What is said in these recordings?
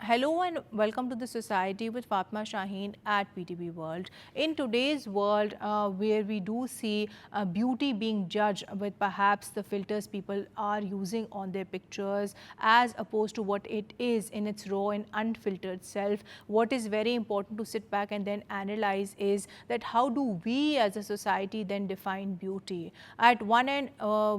Hello and welcome to the Society with Fatima Shaheen at PTB World. In today's world where we do see beauty being judged with perhaps the filters people are using on their pictures as opposed to what it is in its raw and unfiltered self, what is very important to sit back and then analyze is that how do we as a society then define beauty? At one end,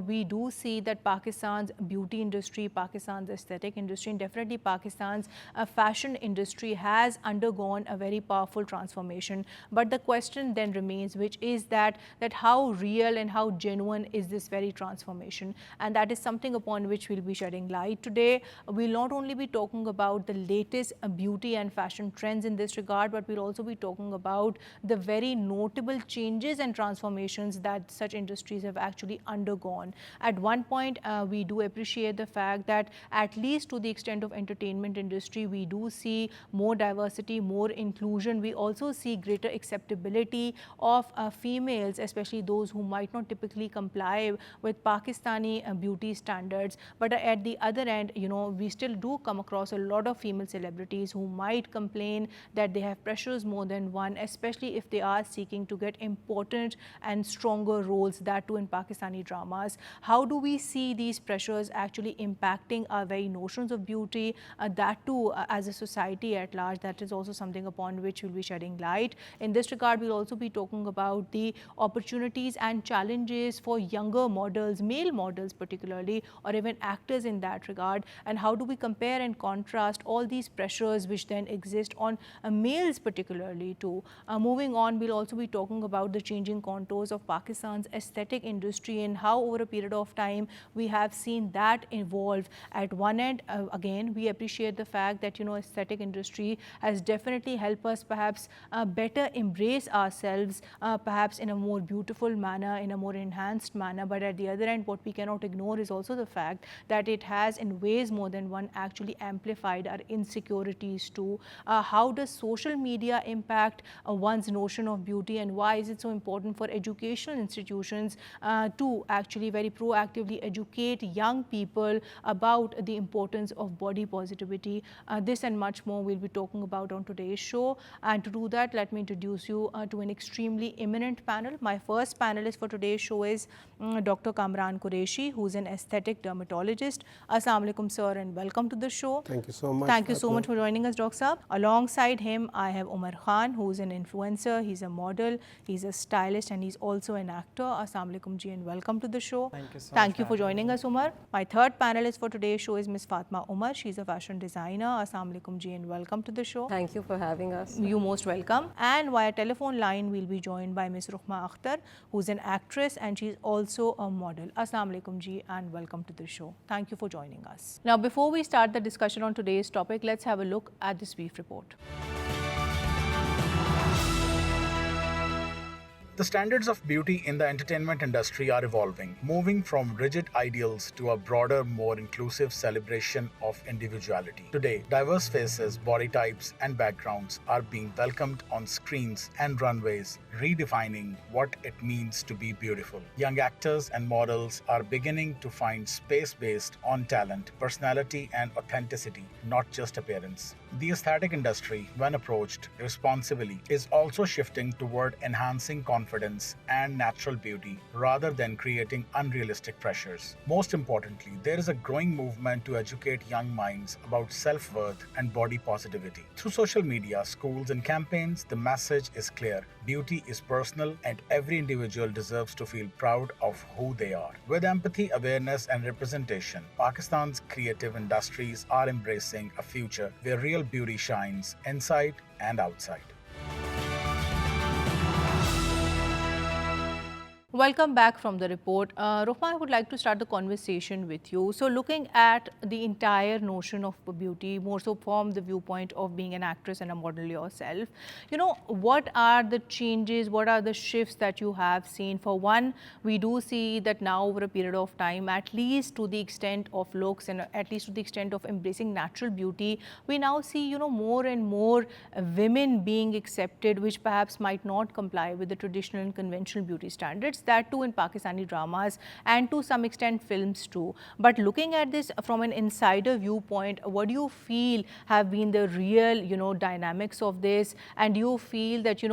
we do see that Pakistan's beauty industry, Pakistan's aesthetic industry, and definitely Pakistan's fashion industry has undergone a very powerful transformation. But the question then remains, which is that how real and how genuine is this very transformation? And that is something upon which we'll be shedding light today. We'll not only be talking about the latest beauty and fashion trends in this regard, but we'll also be talking about the very notable changes and transformations that such industries have actually undergone. At one point, we do appreciate the fact that at least to the extent of entertainment industry, we do see more diversity, more inclusion. We also see greater acceptability of females, especially those who might not typically comply with Pakistani beauty standards. But at the other end, we still do come across a lot of female celebrities who might complain that they have pressures more than one, especially if they are seeking to get important and stronger roles, that too in Pakistani dramas. How do we see these pressures actually impacting our very notions of beauty, that too as a society at large? That is also something upon which we'll be shedding light. In this regard, we'll also be talking about the opportunities and challenges for younger models, male models particularly, or even actors in that regard, and how do we compare and contrast all these pressures which then exist on males particularly too. Moving on, we'll also be talking about the changing contours of Pakistan's aesthetic industry and how over a period of time we have seen that evolve. At one end, again, we appreciate the fact that aesthetic industry has definitely helped us perhaps better embrace ourselves, perhaps in a more beautiful manner, in a more enhanced manner. But at the other end, what we cannot ignore is also the fact that it has in ways more than one actually amplified our insecurities too. How does social media impact one's notion of beauty, and why is it so important for educational institutions to actually very proactively educate young people about the importance of body positivity? This and much more we'll be talking about on today's show. And to do that, let me introduce you to an extremely eminent panel. My first panelist for today's show is Dr. Kamran, who's an aesthetic dermatologist. Assalamu alaikum, sir, and welcome to the show. Thank you so much. Thank you so much for joining us, Dr. Saab. Alongside him, I have Omer, who's an influencer. He's a model, he's a stylist, and he's also an actor. Assalamu alaikum ji, and welcome to the show. Thank you so Thank much you for joining us, Omer. My third panelist for today's show is Ms. Fatima Omer. She's a fashion designer. Assalamu alaikum ji, and welcome to the show. Thank you for having us. You're most welcome. And via telephone line, we'll be joined by Ms. Rukhma, who's an actress and she's also a model. Assalamu alaikum ji, and welcome to the show. Thank you for joining us. Now, before we start the discussion on today's topic, let's have a look at this brief report. The standards of beauty in the entertainment industry are evolving, moving from rigid ideals to a broader, more inclusive celebration of individuality. Today, diverse faces, body types, and backgrounds are being welcomed on screens and runways, redefining what it means to be beautiful. Young actors and models are beginning to find space based on talent, personality, and authenticity, not just appearance. The aesthetic industry, when approached responsibly, is also shifting toward enhancing confidence and natural beauty rather than creating unrealistic pressures. Most importantly, there is a growing movement to educate young minds about self-worth and body positivity. Through social media, schools, and campaigns, the message is clear. Beauty is personal, and every individual deserves to feel proud of who they are. With empathy, awareness, and representation, Pakistan's creative industries are embracing a future where real beauty shines inside and outside. Welcome back from the report. Rukhma, I would like to start the conversation with you. So looking at the entire notion of beauty, more so from the viewpoint of being an actress and a model yourself, what are the changes, what are the shifts that you have seen? For one, we do see that now over a period of time, at least to the extent of looks and at least to the extent of embracing natural beauty, we now see, more and more women being accepted, which perhaps might not comply with the traditional and conventional beauty standards. that too in Pakistani dramas and to some extent films too. But looking at this from an insider viewpoint, what do you feel have been the real, dynamics of this? And do you feel that,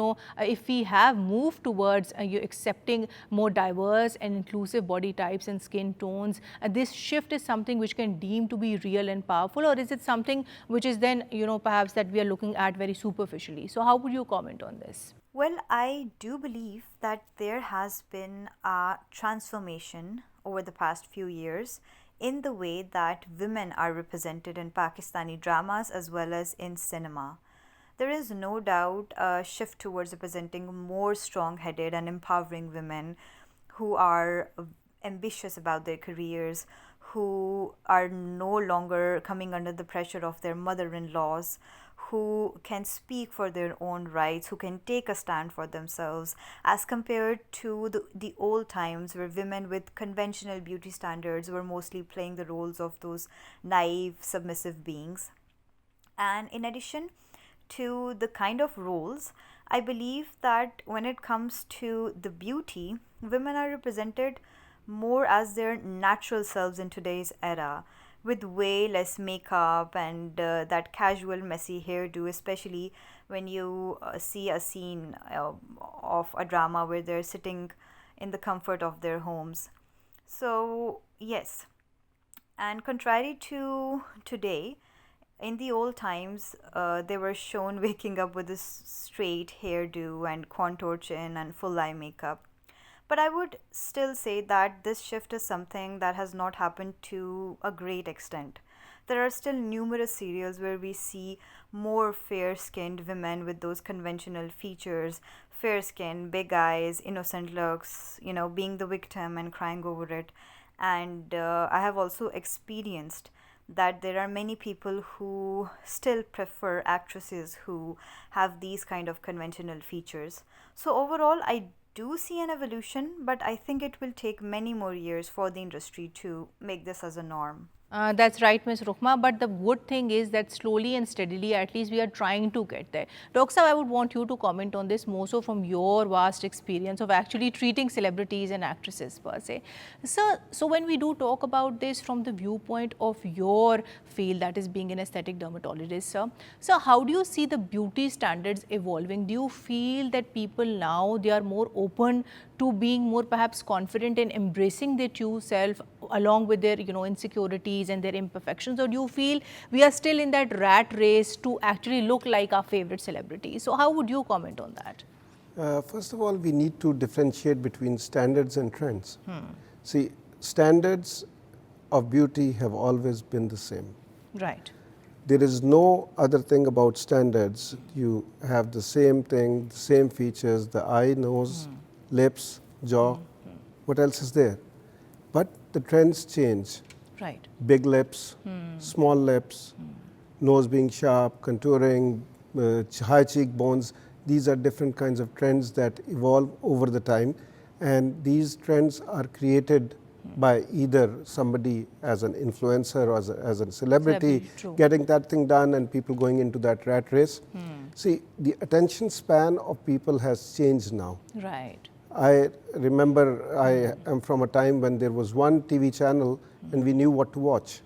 if we have moved towards you accepting more diverse and inclusive body types and skin tones, this shift is something which can deem to be real and powerful, or is it something which is then, perhaps that we are looking at very superficially? So how would you comment on this? Well, I do believe that there has been a transformation over the past few years in the way that women are represented in Pakistani dramas as well as in cinema. There is no doubt a shift towards representing more strong headed and empowering women who are ambitious about their careers, who are no longer coming under the pressure of their mother in laws, who can speak for their own rights, who can take a stand for themselves, as compared to the old times where women with conventional beauty standards were mostly playing the roles of those naive, submissive beings. And in addition to the kind of roles, I believe that when it comes to the beauty, women are represented more as their natural selves in today's era, with way less makeup and that casual, messy hairdo, especially when you see a scene of a drama where they're sitting in the comfort of their homes. So, yes, and contrary to today, in the old times, they were shown waking up with this straight hairdo and contour chin and full eye makeup. But I would still say that this shift is something that has not happened to a great extent. There are still numerous serials where we see more fair skinned women with those conventional features, fair skin, big eyes, innocent looks, being the victim and crying over it. And I have also experienced that there are many people who still prefer actresses who have these kind of conventional features. So overall, I do see an evolution, but I think it will take many more years for the industry to make this as a norm. That's right, Ms. Rukhma. But the good thing is that slowly and steadily, at least we are trying to get there. Dr. Saab, I would want you to comment on this more so from your vast experience of actually treating celebrities and actresses per se. So when we do talk about this from the viewpoint of your field, that is being an aesthetic dermatologist, sir, so how do you see the beauty standards evolving? Do you feel that people now, they are more open to being more perhaps confident in embracing their true self along with their insecurities and their imperfections, or do you feel we are still in that rat race to actually look like our favorite celebrities? So how would you comment on that? First of all, we need to differentiate between standards and trends. See, standards of beauty have always been the same. Right. There is no other thing about standards. You have the same thing, the same features, the eye, nose, lips, jaw. What else is there? But the trends change. Right. Big lips, small lips, nose being sharp, contouring, high cheekbones. These are different kinds of trends that evolve over the time. And these trends are created by either somebody as an influencer or as a celebrity getting that thing done and people going into that rat race. See, the attention span of people has changed now. Right. I remember I am from a time when there was one TV channel and we knew what to watch.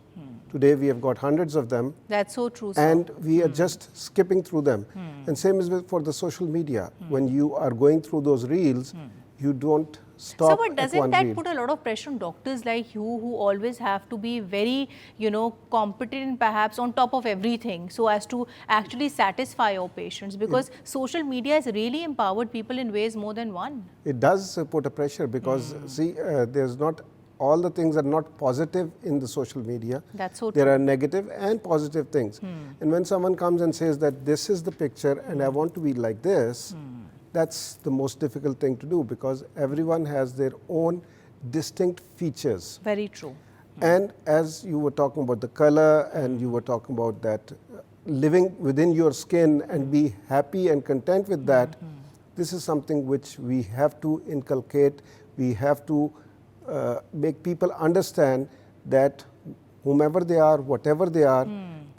Today we have got hundreds of them. That's so true, sir. And we are just skipping through them. And same is for the social media. When you are going through those reels, you don't stop. So, but doesn't that put a lot of pressure on doctors like you, who always have to be very, competent and perhaps on top of everything so as to actually satisfy your patients? Because social media has really empowered people in ways more than one. It does put a pressure because, see, there's not, all the things are not positive in the social media. That's so true. There are negative and positive things. And when someone comes and says that this is the picture and I want to be like this, that's the most difficult thing to do because everyone has their own distinct features. Very true. And as you were talking about the color and you were talking about that living within your skin and be happy and content with that, this is something which we have to inculcate. We have to make people understand that whomever they are, whatever they are,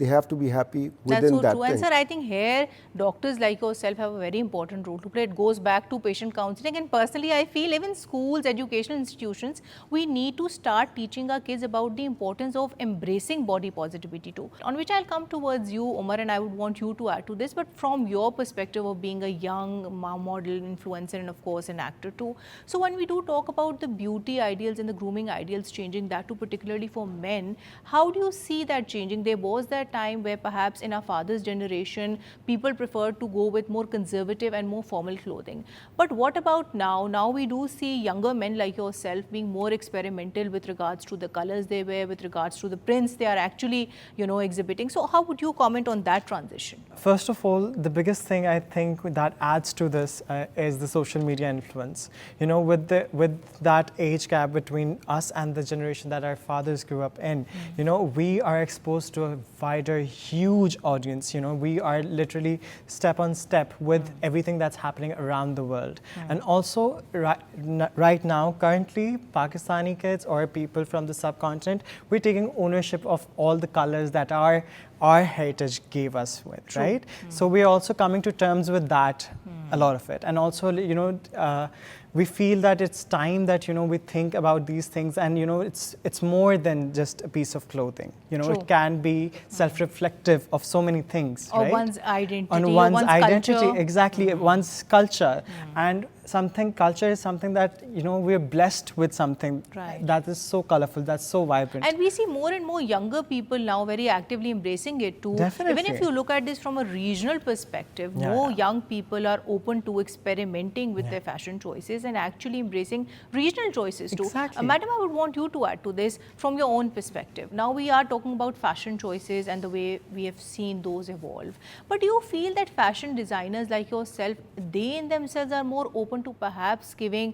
They have to be happy That's within so that true. thing. And sir, I think here doctors like yourself have a very important role to play. It goes back to patient counseling, and personally I feel even schools, educational institutions, we need to start teaching our kids about the importance of embracing body positivity too. On which I'll come towards you, Omer, and I would want you to add to this. But from your perspective of being a young model, influencer, and of course an actor too. So when we do talk about the beauty ideals and the grooming ideals changing, that too particularly for men, how do you see that changing? There was that time where perhaps in our father's generation, people preferred to go with more conservative and more formal clothing. But what about now? Now we do see younger men like yourself being more experimental with regards to the colors they wear, with regards to the prints they are actually, exhibiting. So how would you comment on that transition? First of all, the biggest thing I think that adds to this is the social media influence. With that age gap between us and the generation that our fathers grew up in, we are exposed to a wider, huge audience. We are literally step on step with everything that's happening around the world. And also, right now, currently, Pakistani kids or people from the subcontinent, we're taking ownership of all the colors that our heritage gave us with, right? So we're also coming to terms with that, a lot of it. And also, we feel that it's time that, we think about these things, and, it's more than just a piece of clothing. It can be self-reflective of so many things, or right? one's identity, On one's identity, culture. exactly, one's culture. And culture is something that, we're blessed with something that is so colorful, that's so vibrant. And we see more and more younger people now very actively embracing it too. Definitely. Even if you look at this from a regional perspective, more young people are open to experimenting with their fashion choices and actually embracing regional choices too. Exactly. Madam, I would want you to add to this from your own perspective. Now we are talking about fashion choices and the way we have seen those evolve. But do you feel that fashion designers like yourself, they in themselves are more open to perhaps giving,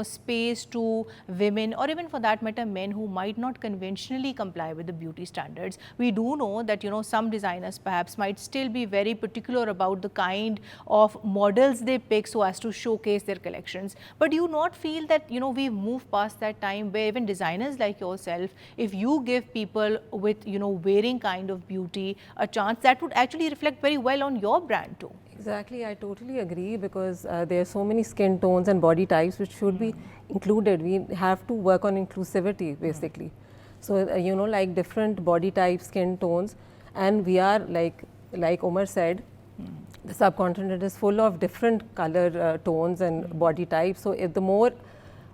space to women, or even for that matter men who might not conventionally comply with the beauty standards? We do know that, some designers perhaps might still be very particular about the kind of models they pick so as to showcase their collections. But do you not feel that, we've moved past that time where even designers like yourself, if you give people with, wearing kind of beauty a chance, that would actually reflect very well on your brand too? Exactly, I totally agree, because there are so many skin tones and body types which should be included. We have to work on inclusivity basically. So, like different body types, skin tones, and we are like Omer said, the subcontinent is full of different color tones and body types. So, if the more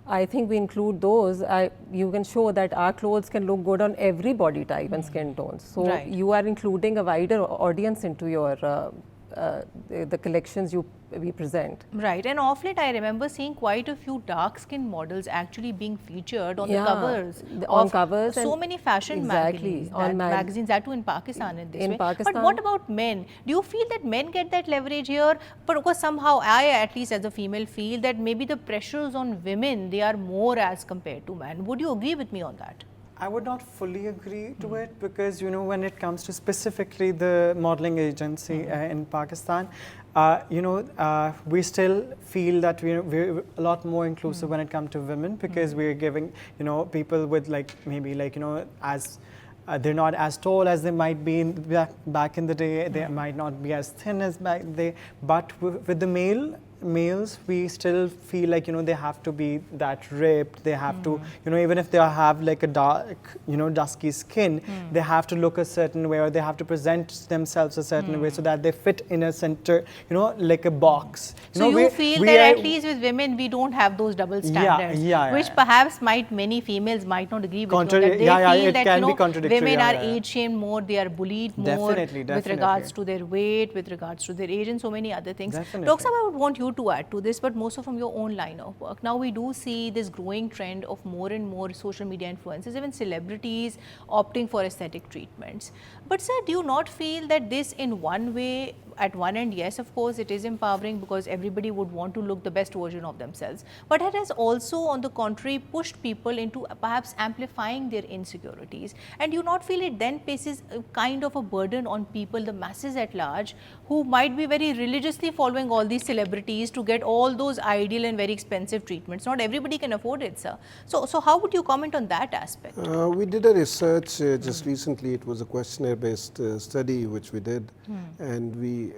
I think we include those, you can show that our clothes can look good on every body type and skin tones. So, you are including a wider audience into your the collections we present. Right, and off late I remember seeing quite a few dark skin models actually being featured on the covers on covers, so many fashion magazines, that too in Pakistan in this way. Pakistan. But what about men? Do you feel that men get that leverage here? But of course somehow I, at least as a female, feel that maybe the pressures on women, they are more as compared to men. Would you agree with me on that? I would not fully agree to it, because when it comes to specifically the modeling agency in Pakistan, we still feel that we're a lot more inclusive when it comes to women, because we're giving people with as they're not as tall as they might be back in the day. They might not be as thin as back then. But with the males, we still feel like they have to be that ripped. They have to even if they have like a dark dusky skin, they have to look a certain way, or they have to present themselves a certain way so that they fit in a center, like a box. So you feel that at least with women we don't have those double standards, which perhaps many females might not agree with you, that they feel that women are age shamed more, they are bullied more with regards to their weight, with regards to their age, and so many other things. Dr. I would want you to add to this, but most from your own line of work. Now we do see this growing trend of more and more social media influencers, even celebrities opting for aesthetic treatments. But sir, do you not feel that this in one way at one end, yes, of course, it is empowering because everybody would want to look the best version of themselves. But it has also, on the contrary, pushed people into perhaps amplifying their insecurities. And you not feel it then places a kind of a burden on people, the masses at large, who might be very religiously following all these celebrities to get all those ideal and very expensive treatments. Not everybody can afford it, sir. So how would you comment on that aspect? We did a research just recently. It was a questionnaire-based study which we did, and we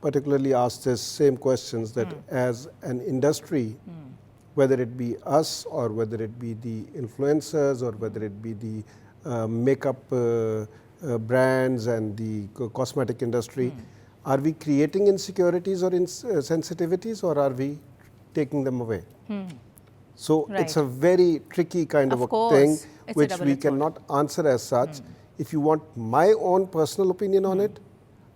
particularly asked the same questions that as an industry, whether it be us or whether it be the influencers or whether it be the makeup brands and the cosmetic industry, are we creating insecurities or sensitivities, or are we taking them away? So it's a very tricky kind of a thing which we cannot answer as such. If you want my own personal opinion on it,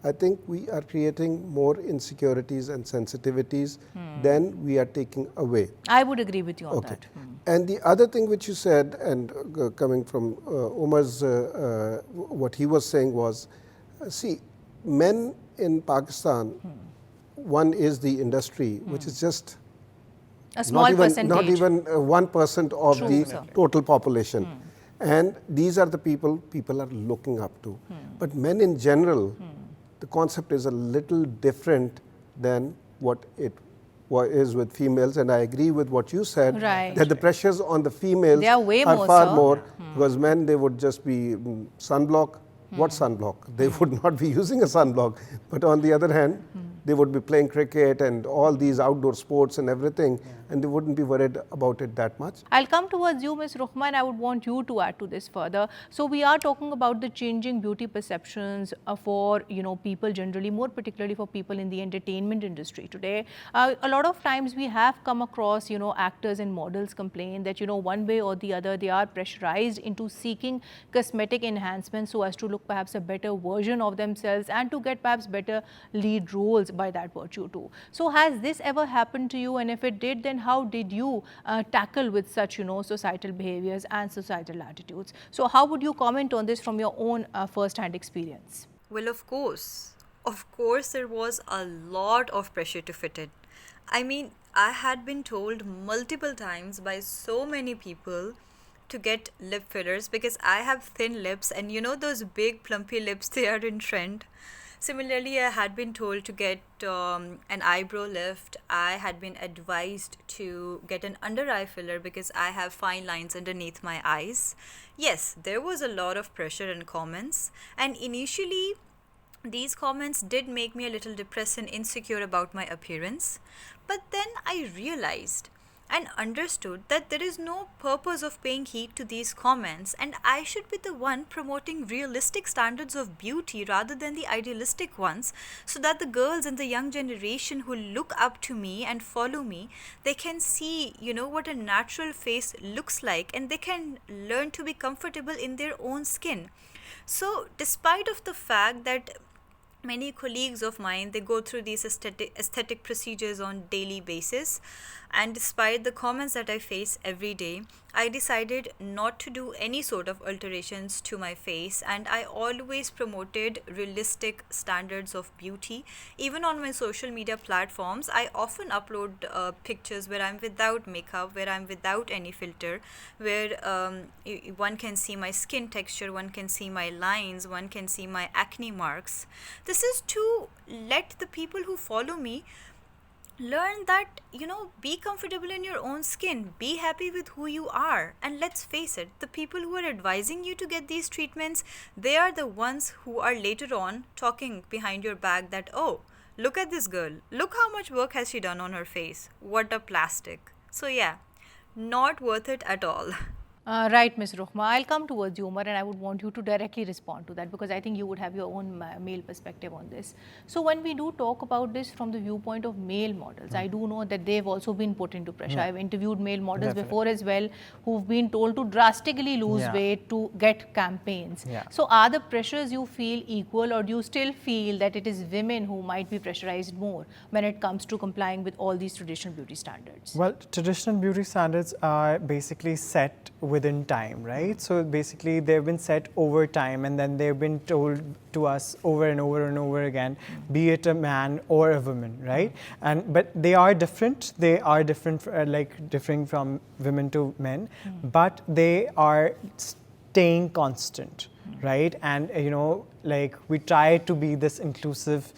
I think we are creating more insecurities and sensitivities than we are taking away. I would agree with you on that. And the other thing which you said, and coming from Omer's, what he was saying was, see, men in Pakistan, one is the industry, which is just a small percentage. Not even 1% of the total population. And these are the people are looking up to. But men in general, the concept is a little different than what it is with females. And I agree with what you said, that the pressures on the females are far more, because men, they would just be sunblock. What sunblock? They would not be using a sunblock. But on the other hand, they would be playing cricket and all these outdoor sports and everything, and they wouldn't be worried about it that much. I'll come towards you, Ms. Rukhma, and I would want you to add to this further. So we are talking about the changing beauty perceptions for people generally, more particularly for people in the entertainment industry today. A lot of times we have come across actors and models complain that one way or the other they are pressurized into seeking cosmetic enhancements so as to look perhaps a better version of themselves and to get perhaps better lead roles by that virtue too. So has this ever happened to you, and if it did, then how did you tackle with such societal behaviors and societal attitudes? So how would you comment on this from your own first-hand experience? Well, of course there was a lot of pressure to fit in. I mean, I had been told multiple times by so many people to get lip fillers because I have thin lips, and those big plumpy lips, they are in trend. Similarly, I had been told to get an eyebrow lift. I had been advised to get an under eye filler because I have fine lines underneath my eyes. Yes, there was a lot of pressure and comments, and initially these comments did make me a little depressed and insecure about my appearance. But then I realized and understood that there is no purpose of paying heed to these comments, and I should be the one promoting realistic standards of beauty rather than the idealistic ones, so that the girls in the young generation who look up to me and follow me, they can see what a natural face looks like, and they can learn to be comfortable in their own skin. So despite of the fact that many colleagues of mine, they go through these aesthetic procedures on daily basis, and despite the comments that I face every day, I decided not to do any sort of alterations to my face, and I always promoted realistic standards of beauty. Even on my social media platforms, I often upload pictures where I'm without makeup, where I'm without any filter, where one can see my skin texture, one can see my lines, one can see my acne marks. This is to let the people who follow me learn that, be comfortable in your own skin, be happy with who you are. And let's face it, the people who are advising you to get these treatments, they are the ones who are later on talking behind your back that, oh, look at this girl, look how much work has she done on her face, what a plastic. So yeah, not worth it at all. Right, Ms. Rukhma. I'll come towards you, Omer, and I would want you to directly respond to that because I think you would have your own male perspective on this. So when we do talk about this from the viewpoint of male models, I do know that they've also been put into pressure. I've interviewed male models before as well who've been told to drastically lose weight to get campaigns. So are the pressures you feel equal, or do you still feel that it is women who might be pressurized more when it comes to complying with all these traditional beauty standards? Well, traditional beauty standards are basically set within time, right? So basically they've been set over time, and then they've been told to us over and over and over again, be it a man or a woman, right? But they are different. They are different, like differing from women to men, but they are staying constant, right? And like we try to be this inclusive,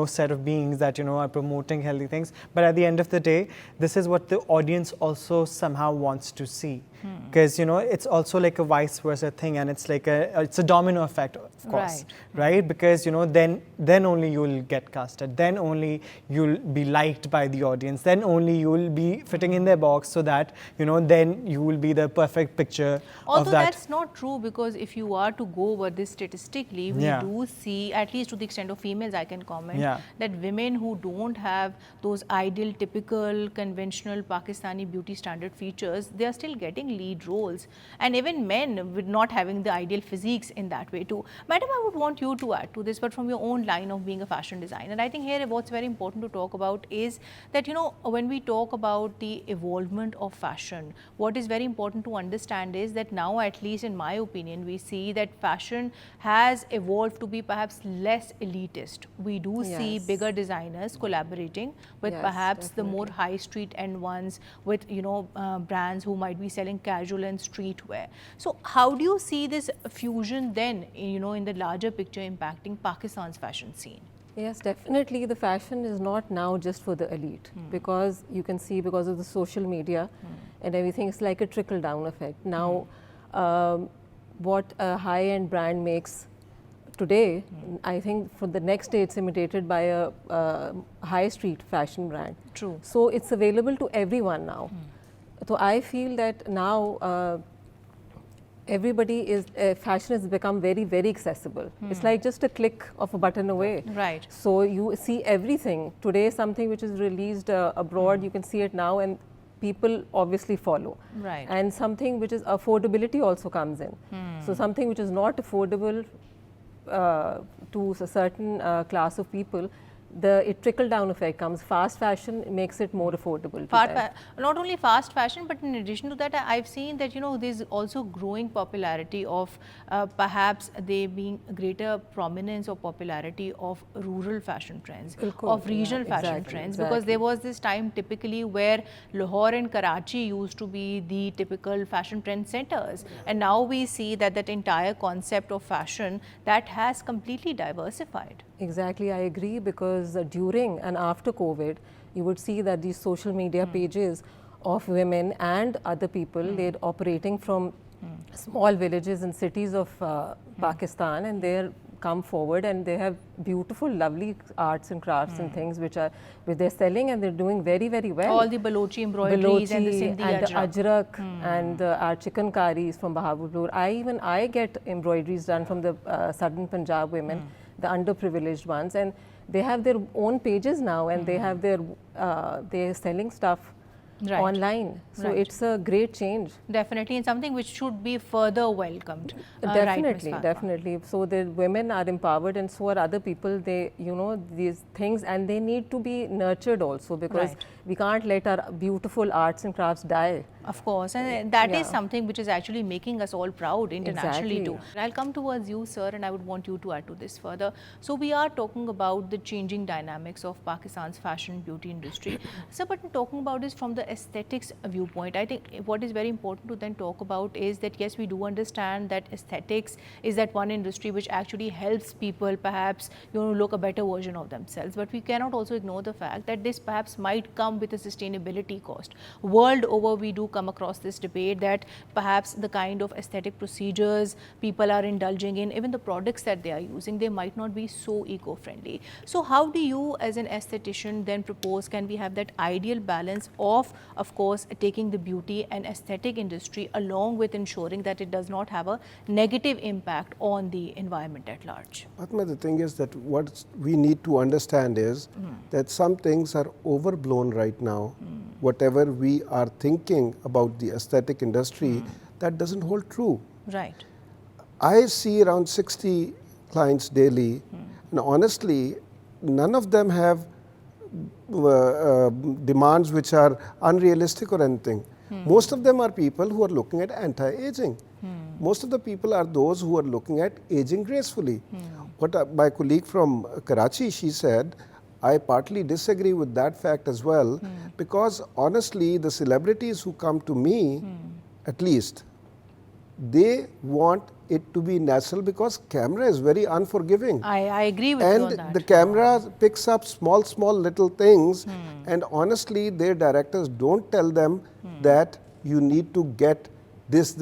set of beings that are promoting healthy things. But at the end of the day, this is what the audience also somehow wants to see, because it's also like a vice versa thing, and it's like it's a domino effect, of course, right? Because then only you will get casted, then only you'll be liked by the audience, then only you will be fitting in their box, so that then you will be the perfect picture Although of that. that's not true, because if you are to go over this statistically, we do see, at least to the extent of females, I can comment, that women who don't have those ideal, typical, conventional Pakistani beauty standard features, they are still getting lead roles. And even men with not having the ideal physiques in that way too. Madam, I would want you to add to this, but from your own line of being a fashion designer. I think here what's very important to talk about is that, when we talk about the evolvement of fashion, what is very important to understand is that now, at least in my opinion, we see that fashion has evolved to be perhaps less elitist. We do see bigger designers collaborating with perhaps the more high street end ones, with brands who might be selling casual and streetwear. So how do you see this fusion then, in the larger picture, impacting Pakistan's fashion scene? Yes, definitely the fashion is not now just for the elite, because you can see, because of the social media and everything, it's like a trickle down effect. Now what a high-end brand makes today, I think for the next day it's imitated by a high street fashion brand. True. So it's available to everyone now. So I feel that now everybody is, fashion has become very, very accessible. It's like just a click of a button away. Right. So you see everything. Today something which is released abroad, you can see it now, and people obviously follow. Right. And something which is affordability also comes in. So something which is not affordable to a certain class of people, the trickle down effect comes. Fast fashion makes it more affordable to them. Not only fast fashion, but in addition to that, I've seen that there's also growing popularity of perhaps there being greater prominence or popularity of rural fashion trends, of regional fashion trends, because there was this time typically where Lahore and Karachi used to be the typical fashion trend centers, and now we see that that entire concept of fashion that has completely diversified. Exactly, I agree, because during and after COVID, you would see that these social media pages of women and other people, they're operating from small villages and cities of Pakistan, and they're come forward and they have beautiful, lovely arts and crafts and things which they're selling, and they're doing very, very well. All the Balochi embroideries and the Sindhi and the ajrak and our chicken curries from Bahawalpur. I get embroideries done from the southern Punjab women, the underprivileged ones, and they have their own pages now, and they have their they're selling stuff online. So it's a great change. Definitely, and something which should be further welcomed. Definitely, definitely. So the women are empowered, and so are other people. They, these things, and they need to be nurtured also, because we can't let our beautiful arts and crafts die. Of course, and that is something which is actually making us all proud internationally too. I'll come towards you, sir, and I would want you to add to this further. So we are talking about the changing dynamics of Pakistan's fashion beauty industry. Sir, but talking about this from the aesthetics viewpoint, I think what is very important to then talk about is that yes, we do understand that aesthetics is that one industry which actually helps people perhaps look a better version of themselves, but we cannot also ignore the fact that this perhaps might come with a sustainability cost. World over, we do come across this debate that perhaps the kind of aesthetic procedures people are indulging in, even the products that they are using, they might not be so eco-friendly. So how do you as an aesthetician then propose, can we have that ideal balance of course, taking the beauty and aesthetic industry along with ensuring that it does not have a negative impact on the environment at large? Fatima, the thing is that what we need to understand is that some things are overblown right now. Whatever we are thinking about the aesthetic industry, that doesn't hold true. Right. I see around 60 clients daily, and honestly, none of them have demands which are unrealistic or anything. Most of them are people who are looking at anti-aging. Most of the people are those who are looking at aging gracefully. What my colleague from Karachi, she said, I partly disagree with that fact as well, because honestly, the celebrities who come to me, at least, they want it to be natural, because camera is very unforgiving. I agree with you on And that. the camera picks up small little things, and honestly, their directors don't tell them that you need to get this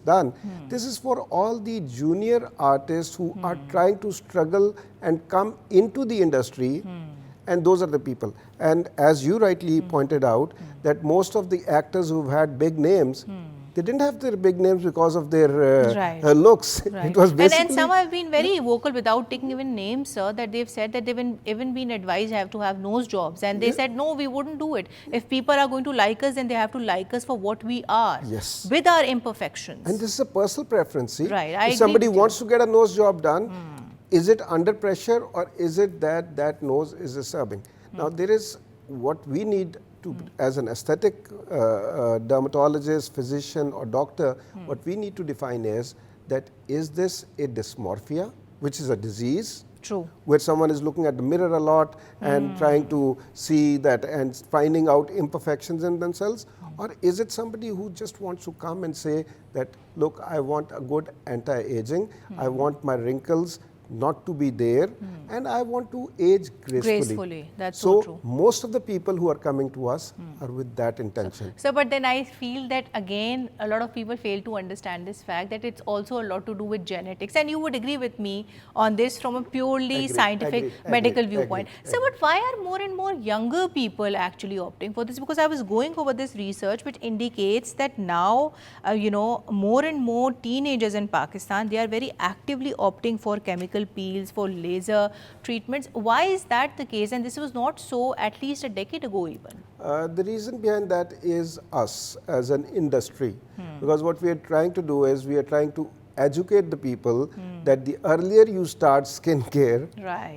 done. This is for all the junior artists who are trying to struggle and come into the industry, and those are the people. And as you rightly pointed out, that most of the actors who've had big names, they didn't have their big names because of their looks. Right. It was And basically... some have been very vocal without taking even names, sir, that they've said that they've even been advised have to have nose jobs. And they said, no, we wouldn't do it. If people are going to like us, then they have to like us for what we are. Yes. With our imperfections. And this is a personal preference. See? Right. If somebody wants to get a nose job done, is it under pressure, or is it that that nose is disturbing? Now, there is what we need to, as an aesthetic dermatologist, physician or doctor, what we need to define is that, is this a dysmorphia, which is a disease? True. Where someone is looking at the mirror a lot and trying to see that and finding out imperfections in themselves? Or is it somebody who just wants to come and say that, look, I want a good anti-aging, I want my wrinkles not to be there, and I want to age gracefully. That's so true. Most of the people who are coming to us are with that intention. So, but then I feel that again, a lot of people fail to understand this fact that it's also a lot to do with genetics. And you would agree with me on this from a purely scientific medical viewpoint. So, but why are more and more younger people actually opting for this? Because I was going over this research which indicates that now, you know, more and more teenagers in Pakistan, they are very actively opting for chemical peels, for laser treatments. Why is that the case? And this was not so at least a decade ago even. The reason behind that is us as an industry. Because what we are trying to do is we are trying to educate the people that the earlier you start skincare,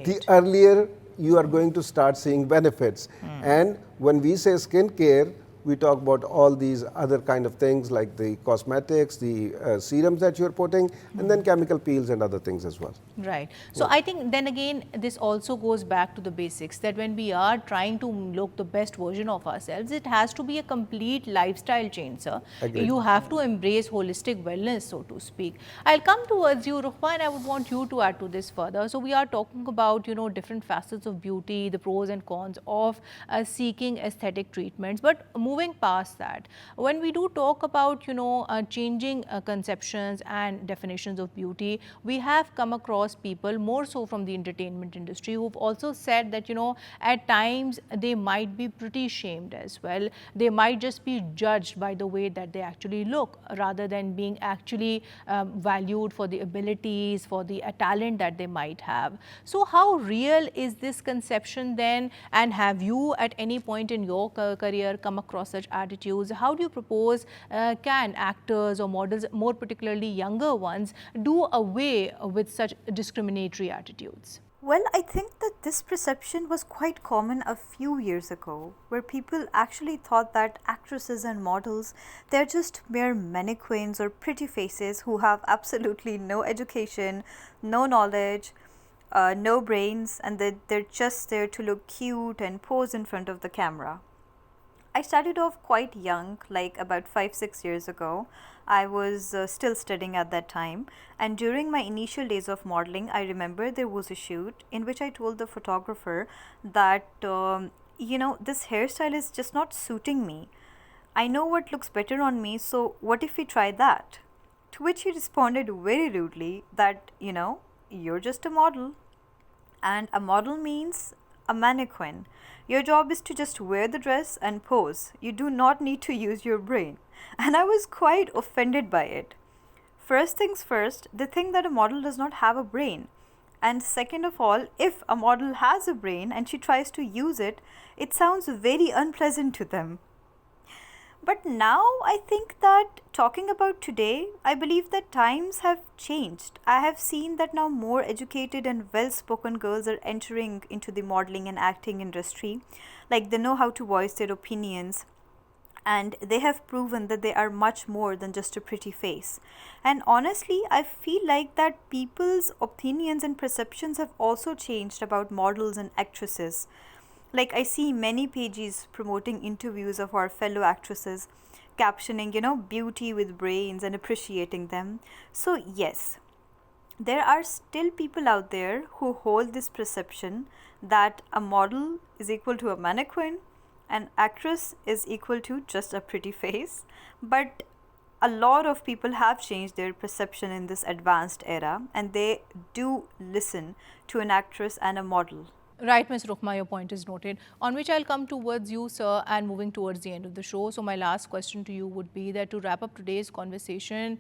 the earlier you are going to start seeing benefits. And when we say skincare, we talk about all these other kind of things like the cosmetics, the serums that you're putting, and then chemical peels and other things as well. Right. So, I think then again, this also goes back to the basics, that when we are trying to look the best version of ourselves, it has to be a complete lifestyle change, sir. Agreed. You have to embrace holistic wellness, so to speak. I'll come towards you, Rukhma, and I would want you to add to this further. So, we are talking about, you know, different facets of beauty, the pros and cons of seeking aesthetic treatments. But moving past that, when we do talk about, you know, changing conceptions and definitions of beauty, we have come across people more so from the entertainment industry who've also said that, you know, at times they might be pretty shamed as well. They might just be judged by the way that they actually look, rather than being actually valued for the abilities, for the talent that they might have. So how real is this conception then, and have you at any point in your career come across such attitudes? How do you propose can actors or models, more particularly younger ones, do away with such discriminatory attitudes? Well, I think that this perception was quite common a few years ago, where people actually thought that actresses and models, they're just mere mannequins or pretty faces who have absolutely no education, no knowledge, no brains, and that they're just there to look cute and pose in front of the camera. I started off quite young, like about 5-6 years ago. I was still studying at that time, and during my initial days of modeling, I remember there was a shoot in which I told the photographer that, you know, this hairstyle is just not suiting me. I know what looks better on me, so what if we try that? To which he responded very rudely that, you know, you're just a model, and a model means a mannequin. Your job is to just wear the dress and pose. You do not need to use your brain. And I was quite offended by it. First things first, they think that a model does not have a brain. And second of all, if a model has a brain and she tries to use it, it sounds very unpleasant to them. But now I think that talking about today, I believe that times have changed. I have seen that now more educated and well-spoken girls are entering into the modeling and acting industry. Like, they know how to voice their opinions, and they have proven that they are much more than just a pretty face. And honestly, I feel like that people's opinions and perceptions have also changed about models and actresses. Like, I see many pages promoting interviews of our fellow actresses, captioning, beauty with brains and appreciating them. So, yes, there are still people out there who hold this perception that a model is equal to a mannequin, an actress is equal to just a pretty face. But a lot of people have changed their perception in this advanced era, and they do listen to an actress and a model. Right, Ms. Rukhma, your point is noted. On which I'll come towards you, sir, and moving towards the end of the show. So my last question to you would be that to wrap up today's conversation,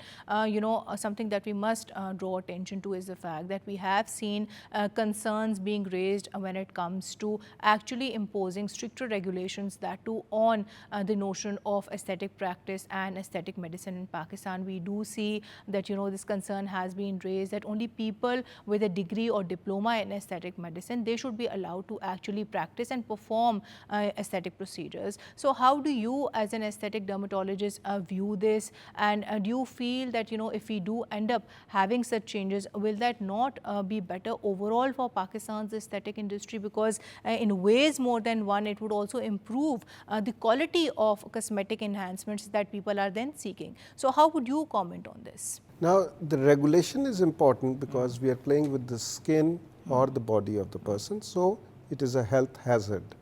something that we must draw attention to is the fact that we have seen concerns being raised when it comes to actually imposing stricter regulations, that too on the notion of aesthetic practice and aesthetic medicine in Pakistan. We do see that, this concern has been raised that only people with a degree or diploma in aesthetic medicine, they should be allowed to actually practice and perform aesthetic procedures. So how do you as an aesthetic dermatologist view this, and do you feel that if we do end up having such changes, will that not be better overall for Pakistan's aesthetic industry, because in ways more than one it would also improve the quality of cosmetic enhancements that people are then seeking. So how would you comment on this? Now, the regulation is important because we are playing with the skin or the body of the person, so it is a health hazard.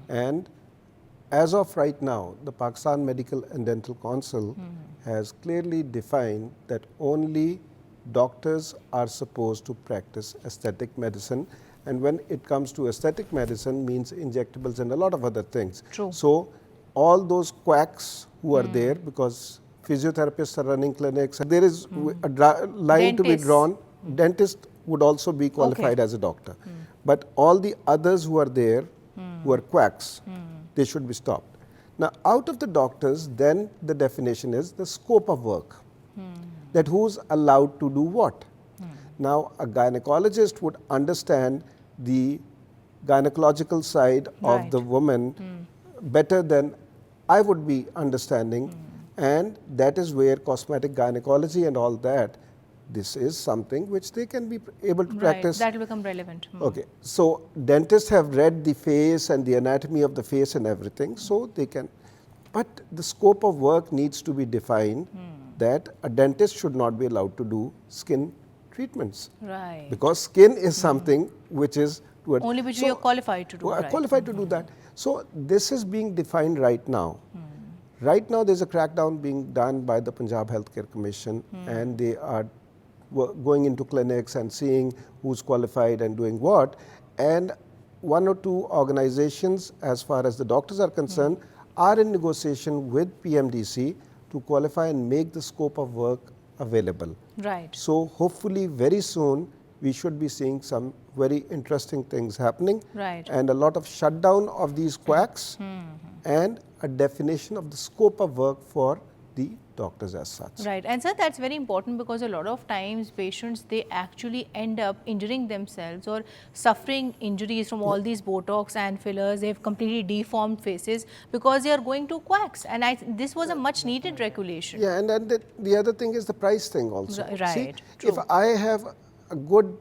And as of right now, the Pakistan Medical and Dental Council has clearly defined that only doctors are supposed to practice aesthetic medicine, and when it comes to aesthetic medicine means injectables and a lot of other things. True. So all those quacks who are there, because physiotherapists are running clinics, there is a line to be drawn. Dentist would also be qualified as a doctor. But all the others who are there, who are quacks, they should be stopped. Now, out of the doctors, then the definition is the scope of work, that who's allowed to do what. Now, a gynecologist would understand the gynecological side of the woman better than I would be understanding, and that is where cosmetic gynecology and all that, this is something which they can be able to practice. That will become relevant. Okay, so dentists have read the face and the anatomy of the face and everything, so they can, but the scope of work needs to be defined, that a dentist should not be allowed to do skin treatments. Right. Because skin is something which is only which we are qualified to do. Qualified to do that. So this is being defined right now. Right now there's a crackdown being done by the Punjab Healthcare Commission, and they are going into clinics and seeing who's qualified and doing what. And one or two organizations, as far as the doctors are concerned, are in negotiation with PMDC to qualify and make the scope of work available. Right. So hopefully very soon we should be seeing some very interesting things happening. Right. And a lot of shutdown of these quacks and a definition of the scope of work for the doctors as such. Right. And sir, that's very important, because a lot of times patients, they actually end up injuring themselves or suffering injuries from all these Botox and fillers. They have completely deformed faces because they are going to quacks. And this was a much needed regulation. Yeah, and then the other thing is the price thing also. Right. See, True. if I have a good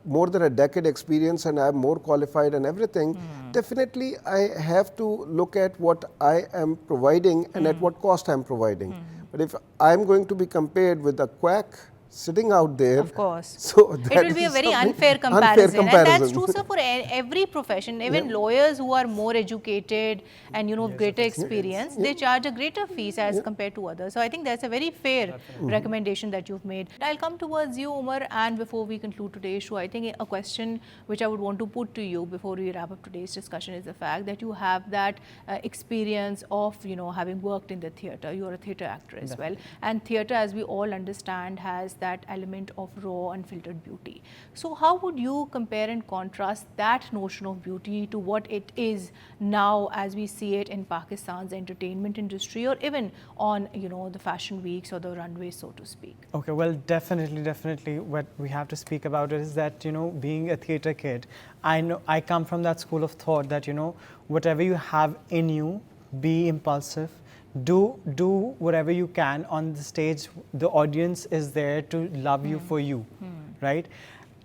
more than a decade experience and I am more qualified and everything, definitely I have to look at what I am providing and at what cost I am providing. But if I am going to be compared with a quack sitting out there, of course, so it will be a very unfair comparison. And that's true, sir, for every profession. Even lawyers who are more educated and greater experience, they charge a greater fees as compared to others. So I think that's a very fair recommendation that you've made. I'll come towards you, Omer, and before we conclude today's show, I think a question which I would want to put to you before we wrap up today's discussion is the fact that you have that experience of having worked in the theatre. You're a theatre actor as well, and theatre, as we all understand, has that element of raw, unfiltered beauty. So how would you compare and contrast that notion of beauty to what it is now as we see it in Pakistan's entertainment industry, or even on the fashion weeks or the runways, so to speak? Okay, well, definitely what we have to speak about is that being a theatre kid, I come from that school of thought that whatever you have in you, be impulsive, do whatever you can on the stage. The audience is there to love you for you, right?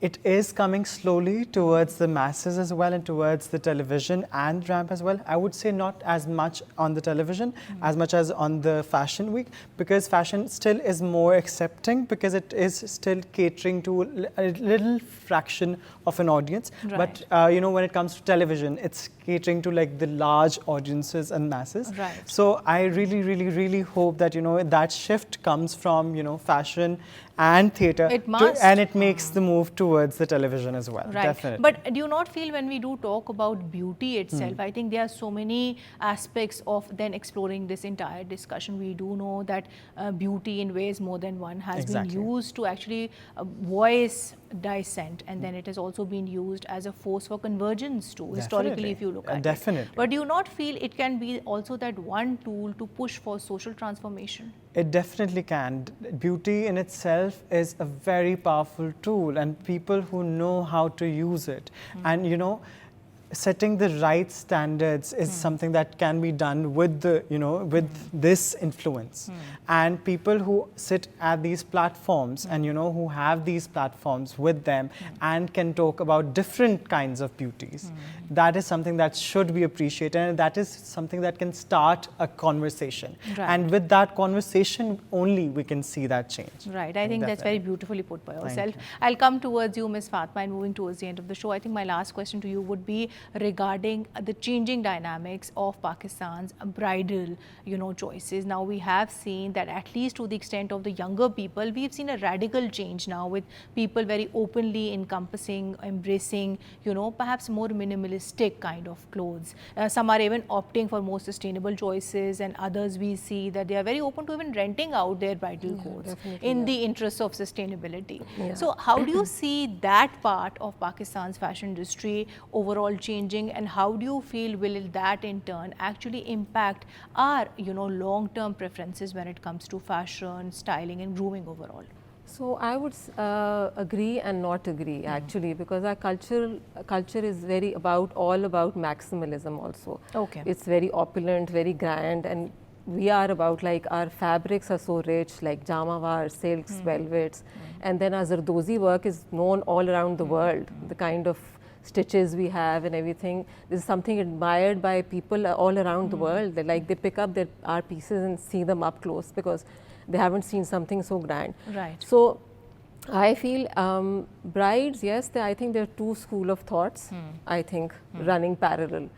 It is coming slowly towards the masses as well, and towards the television and ramp as well. I would say not as much on the television as much as on the fashion week, because fashion still is more accepting, because it is still catering to a little fraction of an audience. Right. But you know, when it comes to television, it's catering to like the large audiences and masses. Right. So I really hope that, you know, that shift comes from, you know, fashion and theatre, It must. and it makes the move towards the television as well. Right. Definitely. But do you not feel, when we do talk about beauty itself, I think there are so many aspects of then exploring this entire discussion. We do know that beauty in ways more than one has Exactly. been used to actually voice dissent, and then it has also been used as a force for convergence too, historically, if you look at Definitely. it. But do you not feel it can be also that one tool to push for social transformation? It definitely can. Beauty in itself is a very powerful tool, and people who know how to use it, and you know, setting the right standards is something that can be done with the, you know, with this influence. And people who sit at these platforms and, you know, who have these platforms with them and can talk about different kinds of beauties, that is something that should be appreciated, and that is something that can start a conversation. Right. And with that conversation only we can see that change. Right. I think that's very beautifully put by yourself. I'll come towards you, Ms. Fatima, and moving towards the end of the show. I think my last question to you would be regarding the changing dynamics of Pakistan's bridal, you know, choices. Now we have seen that, at least to the extent of the younger people, we've seen a radical change now, with people very openly encompassing, embracing, you know, perhaps more minimalistic kind of clothes. Some are even opting for more sustainable choices, and others we see that they are very open to even renting out their bridal codes in the interest of sustainability. So how do you see that part of Pakistan's fashion industry overall changing, and how do you feel will that in turn actually impact our, you know, long-term preferences when it comes to fashion, styling and grooming overall? So I would agree and not agree actually, because our culture is very all about maximalism also. Okay. It's very opulent, very grand, and we are about, like, our fabrics are so rich, like jamawar, silks, velvets, and then our Zardozi work is known all around the world. The kind of stitches we have and everything, this is something admired by people all around the world. They pick up our pieces and see them up close, because they haven't seen something so grand. Right. So I feel brides, yes, I think there are two school of thoughts, I think, running parallel.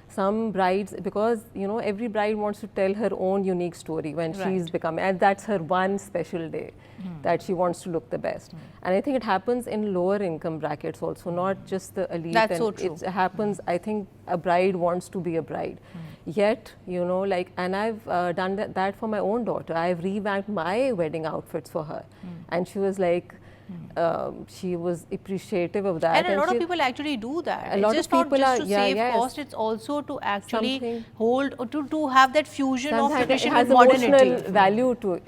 Some brides, because, you know, every bride wants to tell her own unique story when she's becoming, and that's her one special day that she wants to look the best. And I think it happens in lower income brackets also, not just the elite. That's and so true. It happens, I think a bride wants to be a bride. Yet, you know, like, and I've done that for my own daughter. I've revamped my wedding outfits for her. And she was like, she was appreciative of that. And a lot of people actually do that. A lot it's just of people not just are, to yeah, save yes. cost, it's also to actually Something- hold, or to have that fusion of Sometimes it tradition has with modernity. emotional value to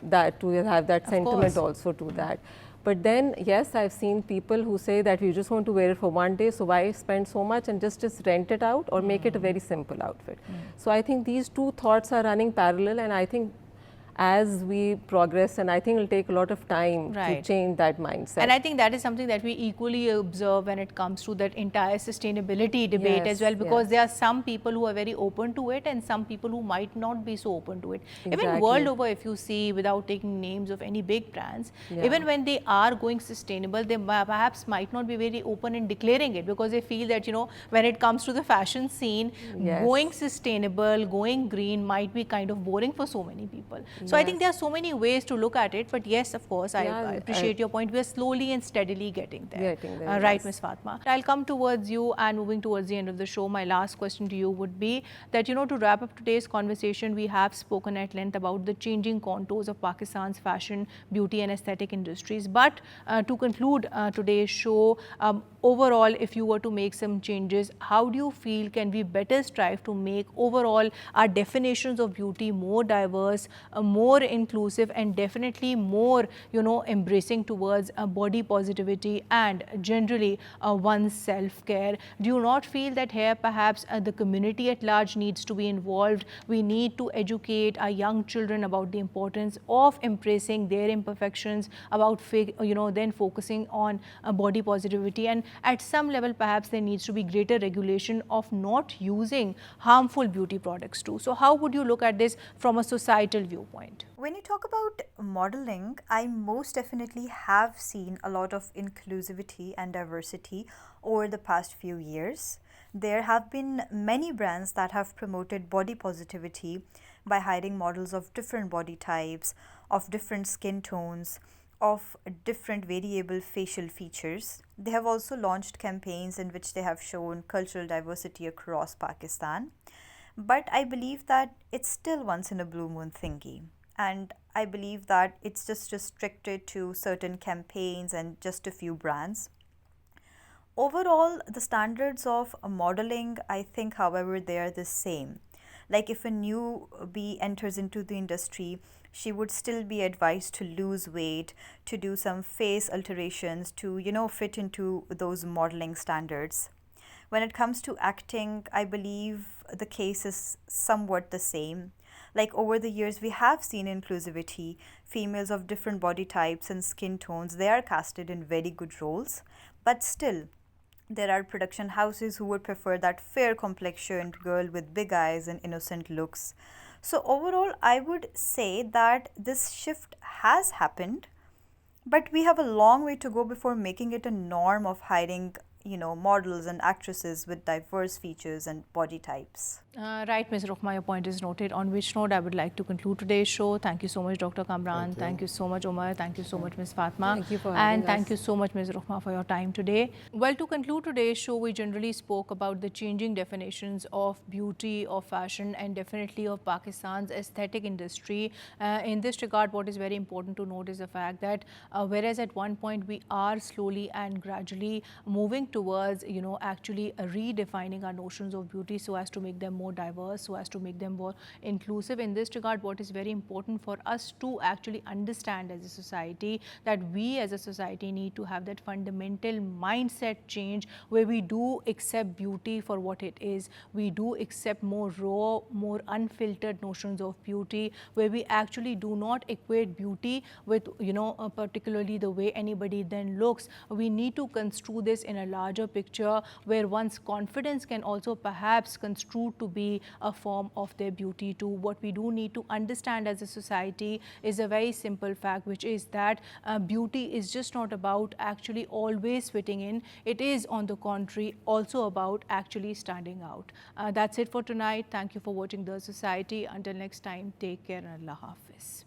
that, to have that sentiment course. also to that. But then, yes, I've seen people who say that we just want to wear it for one day, so why spend so much and just rent it out or make it a very simple outfit. So I think these two thoughts are running parallel, and I think as we progress, and I think it'll take a lot of time to change that mindset. And I think that is something that we equally observe when it comes to that entire sustainability debate as well, because there are some people who are very open to it and some people who might not be so open to it. Even world over, if you see, without taking names of any big brands, even when they are going sustainable, they perhaps might not be very open in declaring it, because they feel that, you know, when it comes to the fashion scene, going sustainable, going green might be kind of boring for so many people. So I think there are so many ways to look at it, but yes, of course, I appreciate your point. We are slowly and steadily getting there. Right, Ms. Fatima. I'll come towards you, and moving towards the end of the show, my last question to you would be that, you know, to wrap up today's conversation, we have spoken at length about the changing contours of Pakistan's fashion, beauty and aesthetic industries. But to conclude today's show, overall, if you were to make some changes, how do you feel can we better strive to make overall our definitions of beauty more diverse, more inclusive and definitely more, embracing towards body positivity and generally one's self-care. Do you not feel that here perhaps the community at large needs to be involved? We need to educate our young children about the importance of embracing their imperfections, about then focusing on body positivity, and at some level perhaps there needs to be greater regulation of not using harmful beauty products too. So how would you look at this from a societal viewpoint? When you talk about modeling, I most definitely have seen a lot of inclusivity and diversity over the past few years. There have been many brands that have promoted body positivity by hiring models of different body types, of different skin tones, of different variable facial features. They have also launched campaigns in which they have shown cultural diversity across Pakistan. But I believe that it's still once in a blue moon thingy. And I believe that it's just restricted to certain campaigns and just a few brands. Overall, the standards of modeling, I think, however, they are the same. Like if a newbie enters into the industry, she would still be advised to lose weight, to do some face alterations, to, fit into those modeling standards. When it comes to acting, I believe the case is somewhat the same. Like over the years, we have seen inclusivity. Females of different body types and skin tones, they are casted in very good roles. But still, there are production houses who would prefer that fair complexioned girl with big eyes and innocent looks. So overall, I would say that this shift has happened, but we have a long way to go before making it a norm of hiring, models and actresses with diverse features and body types. Right, Ms. Rukhma, your point is noted. On which note I would like to conclude today's show. Thank you so much, Dr. Kamran. Thank you so much, Omer. Thank you so much, Ms. Fatima. Thank you for having and thank us. you so much, Ms. Rukhma, for your time today. Well, to conclude today's show, we generally spoke about the changing definitions of beauty, of fashion, and definitely of Pakistan's aesthetic industry. In this regard, what is very important to note is the fact that whereas at one point we are slowly and gradually moving towards, actually redefining our notions of beauty so as to make them more diverse, so as to make them more inclusive. In this regard, what is very important for us to actually understand as a society, that we as a society need to have that fundamental mindset change where we do accept beauty for what it is. We do accept more raw, more unfiltered notions of beauty, where we actually do not equate beauty with, particularly the way anybody then looks. We need to construe this in a larger picture where one's confidence can also perhaps construe to be a form of their beauty too. What we do need to understand as a society is a very simple fact, which is that beauty is just not about actually always fitting in. It is, on the contrary, also about actually standing out. That's it for tonight. Thank you for watching The Society. Until next time, take care and Allah Hafiz.